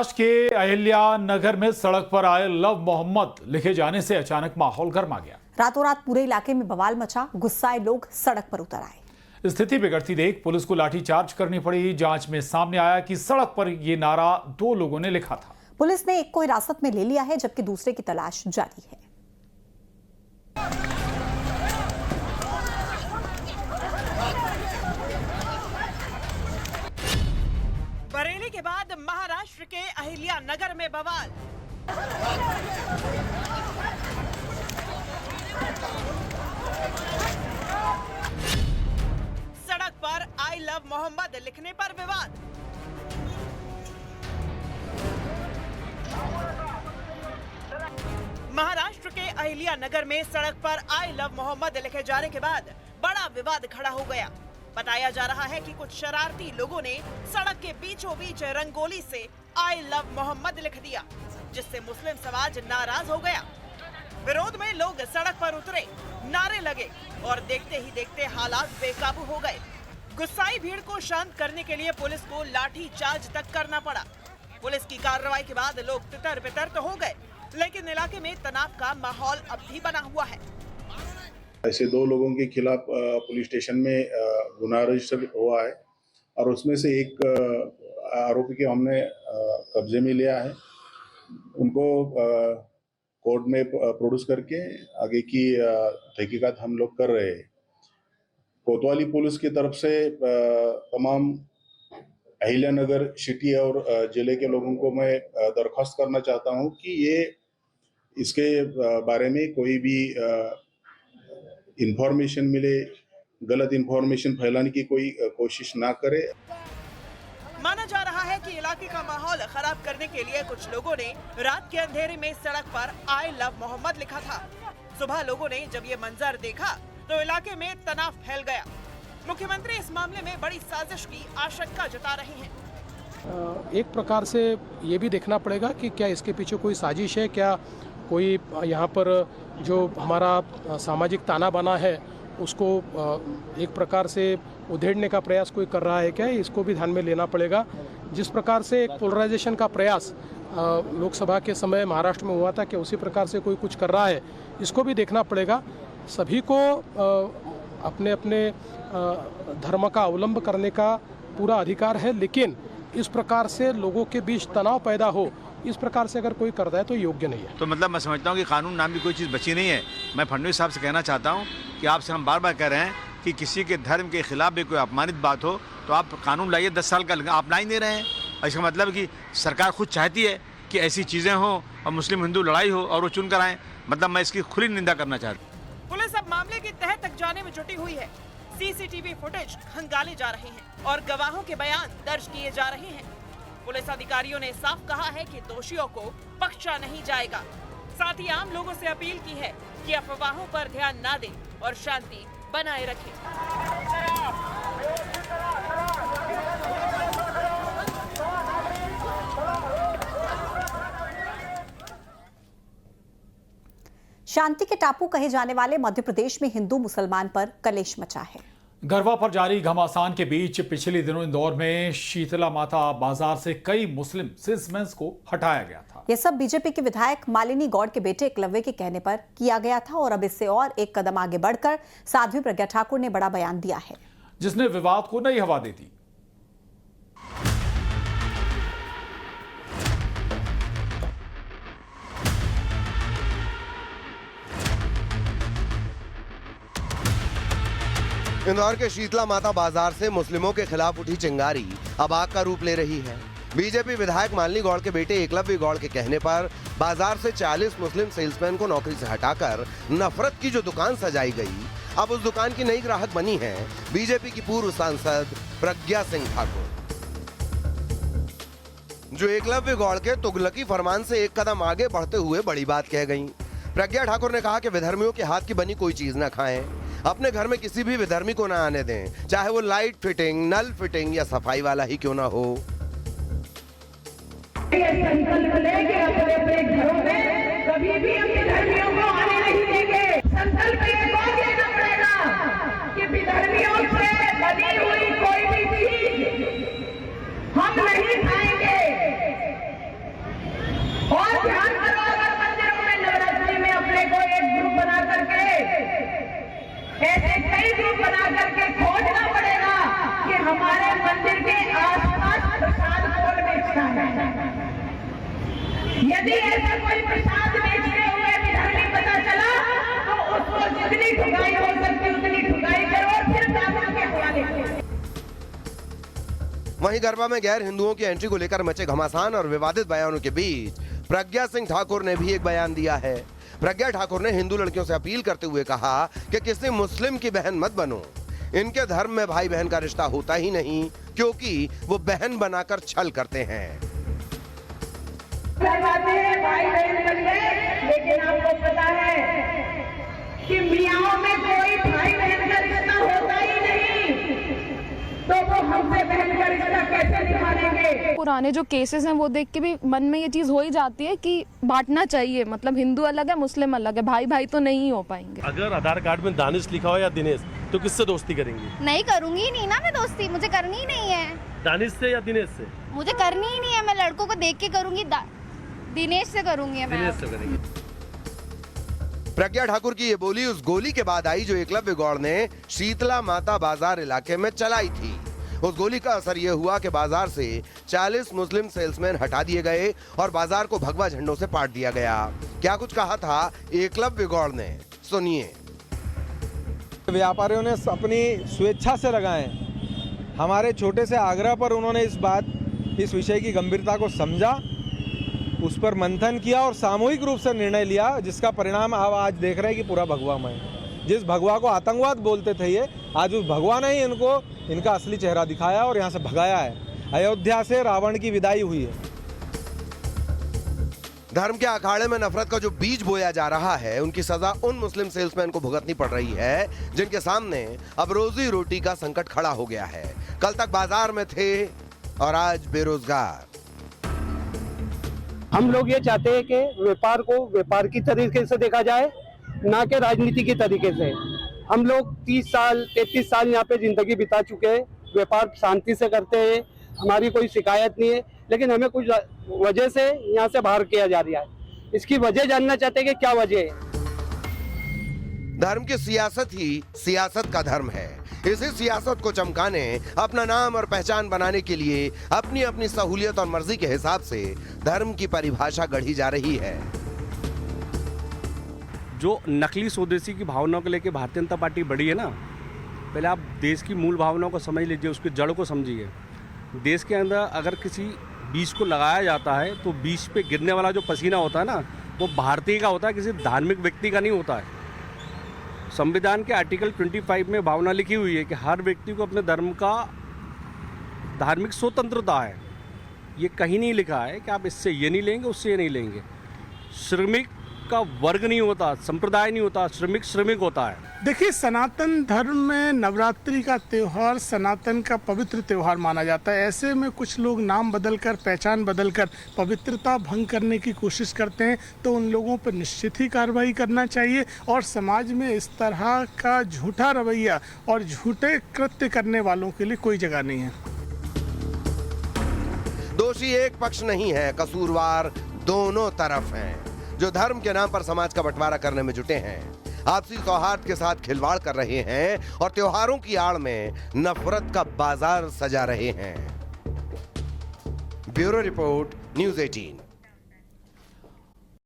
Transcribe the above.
महाराष्ट्र के अहिल्या नगर में सड़क पर आए लव मोहम्मद लिखे जाने से अचानक माहौल गर्मा गया। रातों रात पूरे इलाके में बवाल मचा, गुस्साए लोग सड़क पर उतर आए। स्थिति बिगड़ती देख पुलिस को लाठीचार्ज करनी पड़ी। जांच में सामने आया कि सड़क पर ये नारा 2 लोगों ने लिखा था। पुलिस ने एक को हिरासत में ले लिया है, जबकि दूसरे की तलाश जारी है। बरेली के बाद महाराष्ट्र के अहिल्या नगर में बवाल। सड़क पर आई लव मोहम्मद लिखने पर विवाद। महाराष्ट्र के अहिल्या नगर में सड़क पर आई लव मोहम्मद लिखे जाने के बाद बड़ा विवाद खड़ा हो गया। बताया जा रहा है कि कुछ शरारती लोगों ने सड़क के बीचों बीच रंगोली से आई लव मोहम्मद लिख दिया, जिससे मुस्लिम समाज नाराज हो गया। विरोध में लोग सड़क पर उतरे, नारे लगे और देखते ही देखते हालात बेकाबू हो गए। गुस्साई भीड़ को शांत करने के लिए पुलिस को लाठी चार्ज तक करना पड़ा। पुलिस की कार्रवाई के बाद लोग तितर बितर तो हो गए, लेकिन इलाके में तनाव का माहौल अब भी बना हुआ है। ऐसे 2 लोगों के खिलाफ पुलिस स्टेशन में गुनाह रजिस्टर हुआ है और उसमें से एक आरोपी के हमने कब्जे में लिया है। उनको कोर्ट में प्रोड्यूस करके आगे की तहकीकात हम लोग कर रहे हैं। कोतवाली पुलिस की तरफ से तमाम अहिल्या नगर सिटी और जिले के लोगों को मैं दरख्वास्त करना चाहता हूं कि ये इसके बारे में कोई भी इंफॉर्मेशन मिले, गलत इंफॉर्मेशन फैलाने की कोई कोशिश ना करे। माना जा रहा है कि इलाके का माहौल खराब करने के लिए कुछ लोगों ने रात के अंधेरे में सड़क पर आई लव मोहम्मद लिखा था। सुबह लोगों ने जब ये मंजर देखा तो इलाके में तनाव फैल गया। मुख्यमंत्री इस मामले में बड़ी साजिश की आशंका जता रहे हैं। एक प्रकार से ये भी देखना पड़ेगा कि क्या इसके पीछे कोई साजिश है, क्या कोई यहाँ पर जो हमारा सामाजिक ताना बाना है उसको एक प्रकार से उधेड़ने का प्रयास कोई कर रहा है क्या, इसको भी ध्यान में लेना पड़ेगा। जिस प्रकार से एक पोलराइजेशन का प्रयास लोकसभा के समय महाराष्ट्र में हुआ था, क्या उसी प्रकार से कोई कुछ कर रहा है, इसको भी देखना पड़ेगा। सभी को अपने अपने धर्म का अवलंब करने का पूरा अधिकार है, लेकिन इस प्रकार से लोगों के बीच तनाव पैदा हो, इस प्रकार से अगर कोई करता है तो योग्य नहीं है। तो मतलब मैं समझता हूँ कि कानून नाम की कोई चीज़ बची नहीं है। मैं फडणवीस साहब से कहना चाहता हूँ कि आपसे हम बार बार कह रहे हैं कि किसी के धर्म के खिलाफ भी कोई अपमानित बात हो तो आप कानून लाइए। 10 साल का आप ला ही नहीं रहे हैं। इसका मतलब कि सरकार खुद चाहती है कि ऐसी चीज़ें हों और मुस्लिम हिंदू लड़ाई हो और वो चुन कर आएँ। मतलब मैं इसकी खुली निंदा करना चाहता हूँ। पुलिस अब मामले की तह तक जाने में जुटी हुई है। सीसीटीवी फुटेज खंगाले जा रहे हैं और गवाहों के बयान दर्ज किए जा रहे हैं। पुलिस अधिकारियों ने साफ कहा है कि दोषियों को बख्शा नहीं जाएगा। साथ ही आम लोगों से अपील की है कि अफवाहों पर ध्यान ना दें और शांति बनाए रखें। शांति के टापू कहे जाने वाले मध्य प्रदेश में हिंदू मुसलमान पर कलेश मचा है। गरबा पर जारी घमासान के बीच पिछले दिनों इंदौर में शीतला माता बाजार से कई मुस्लिम सेल्समैन को हटाया गया था। यह सब बीजेपी के विधायक मालिनी गौड़ के बेटे एकलव्य के कहने पर किया गया था और अब इससे और एक कदम आगे बढ़कर साध्वी प्रज्ञा ठाकुर ने बड़ा बयान दिया है, जिसने विवाद को नई हवा दे दी। इंदौर के शीतला माता बाजार से मुस्लिमों के खिलाफ उठी चिंगारी अब आग का रूप ले रही है। बीजेपी विधायक मालिनी गौड़ के बेटे एकलव्य गौड़ के कहने पर बाजार से 40 मुस्लिम सेल्समैन को नौकरी से हटाकर नफरत की जो दुकान सजाई गई, अब उस दुकान की नई ग्राहक बनी है बीजेपी की पूर्व सांसद प्रज्ञा सिंह ठाकुर, जो एकलव्य गौड़ के तुगलकी फरमान से एक कदम आगे बढ़ते हुए बड़ी बात कह गयी। प्रज्ञा ठाकुर ने कहा कि विधर्मियों के हाथ की बनी कोई चीज न खाएं, अपने घर में किसी भी विधर्मी को ना आने दें, चाहे वो लाइट फिटिंग, नल फिटिंग या सफाई वाला ही क्यों ना हो। संकल्प लेके अपने घरों में कभी भी हम विधर्मियों को आने नहीं देंगे। संकल्प एक और लेना पड़ेगा कि विधर्मियों से बनी हुई कोई भी चीज हम नहीं खाएंगे। यदि ऐसा कोई प्रसाद बेचते हुए विधर्मी पता चला तो उसको जितनी ठुकाई हो सकती उतनी ठुकाई करो और फिर कानून के हवाले करो। वहीं गरबा में गैर हिंदुओं की एंट्री को लेकर मचे घमासान और विवादित बयानों के बीच प्रज्ञा सिंह ठाकुर ने भी एक बयान दिया है। प्रज्ञा ठाकुर ने हिंदू लड़कियों से अपील करते हुए कहा कि किसी मुस्लिम की बहन मत बनो। इनके धर्म में भाई बहन का रिश्ता होता ही नहीं, क्योंकि वो बहन बनाकर छल करते हैं। भाई बहन बन गए, लेकिन आपको पता है कि मियाओं में कोई भाई बहन का रिश्ता होता ही नहीं, तो वो हमसे बहन का रिश्ता कैसे निभाएंगे। पुराने जो केसेस हैं वो देख के भी मन में ये चीज हो ही जाती है कि बांटना चाहिए, मतलब हिंदू अलग है मुस्लिम अलग है, भाई भाई तो नहीं हो पाएंगे। अगर आधार कार्ड में दानिश लिखा हो या दिनेश तो किससे दोस्ती करेंगी? नहीं करूंगी नहीं ना मैं दोस्ती, मुझे करनी ही नहीं है। दानिश से या दिनेश से? मुझे करनी ही नहीं है, मैं लड़कों को देख के करूंगी, दिनेश से करूंगी मैं। दिनेश से करेंगे। प्रज्ञा ठाकुर की ये बोली उस गोली के बाद आई जो एकलव्य गौड़ ने शीतला माता बाजार इलाके में चलाई थी। उस गोली का असर ये हुआ कि बाजार से 40 मुस्लिम सेल्समैन हटा दिए गए और बाजार को भगवा झंडों से पाट दिया गया। क्या कुछ कहा था एकलव्य गौड़ ने, सुनिए। व्यापारियों ने अपनी स्वेच्छा से लगाए, हमारे छोटे से आग्रह पर उन्होंने इस विषय की गंभीरता को समझा, उस पर मंथन किया और सामूहिक रूप से निर्णय लिया, जिसका परिणाम आप आज देख रहे हैं कि पूरा भगवामय। जिस भगवा को आतंकवाद बोलते थे ये, आज उस भगवा ने ही इनका असली चेहरा दिखाया और यहाँ से भगाया है। अयोध्या से रावण की विदाई हुई है। धर्म के अखाड़े में नफरत का जो बीज बोया जा रहा है, उनकी सजा उन मुस्लिम सेल्समैन को भुगतनी पड़ रही है जिनके सामने अब रोजी रोटी का संकट खड़ा हो गया है। कल तक बाजार में थे और आज बेरोजगार। हम लोग ये चाहते हैं कि व्यापार को व्यापार की तरीके से देखा जाए, ना कि राजनीति की तरीके से। हम लोग 30 साल 33 साल यहाँ पे जिंदगी बिता चुके हैं, व्यापार शांति से करते हैं, हमारी कोई शिकायत नहीं है, लेकिन हमें कुछ वजह से यहाँ से बाहर किया जा रहा है। इसकी वजह जानना चाहते हैं कि क्या वजह है। धर्म की सियासत ही सियासत का धर्म है। इसी सियासत को चमकाने, अपना नाम और पहचान बनाने के लिए अपनी अपनी सहूलियत और मर्जी के हिसाब से धर्म की परिभाषा गढ़ी जा रही है। जो नकली स्वदेशी की भावनाओं को लेकर भारतीय जनता पार्टी बढ़ी है ना, पहले आप देश की मूल भावनाओं को समझ लीजिए, उसकी जड़ को समझिए। देश के अंदर अगर किसी बीज को लगाया जाता है तो बीज पे गिरने वाला जो पसीना होता है ना, वो भारतीय का होता है, किसी धार्मिक व्यक्ति का नहीं होता है। संविधान के आर्टिकल 25 में भावना लिखी हुई है कि हर व्यक्ति को अपने धर्म का धार्मिक स्वतंत्रता है। ये कहीं नहीं लिखा है कि आप इससे ये नहीं लेंगे, उससे ये नहीं लेंगे। श्रमिक का वर्ग नहीं होता, संप्रदाय नहीं होता, श्रमिक श्रमिक होता है। देखिए, सनातन धर्म में नवरात्रि का त्योहार सनातन का पवित्र त्योहार माना जाता है। ऐसे में कुछ लोग नाम बदलकर, पहचान बदलकर पवित्रता भंग करने की कोशिश करते हैं, तो उन लोगों पर निश्चित ही कार्रवाई करना चाहिए। और समाज में इस तरह का झूठा रवैया और झूठे कृत्य करने वालों के लिए कोई जगह नहीं है। दोषी एक पक्ष नहीं है, कसूरवार दोनों तरफ हैं, जो धर्म के नाम पर समाज का बंटवारा करने में जुटे हैं, आपसी सौहार्द के साथ खिलवाड़ कर रहे हैं और त्योहारों की आड़ में नफरत का बाजार सजा रहे हैं। Bureau report, news 18।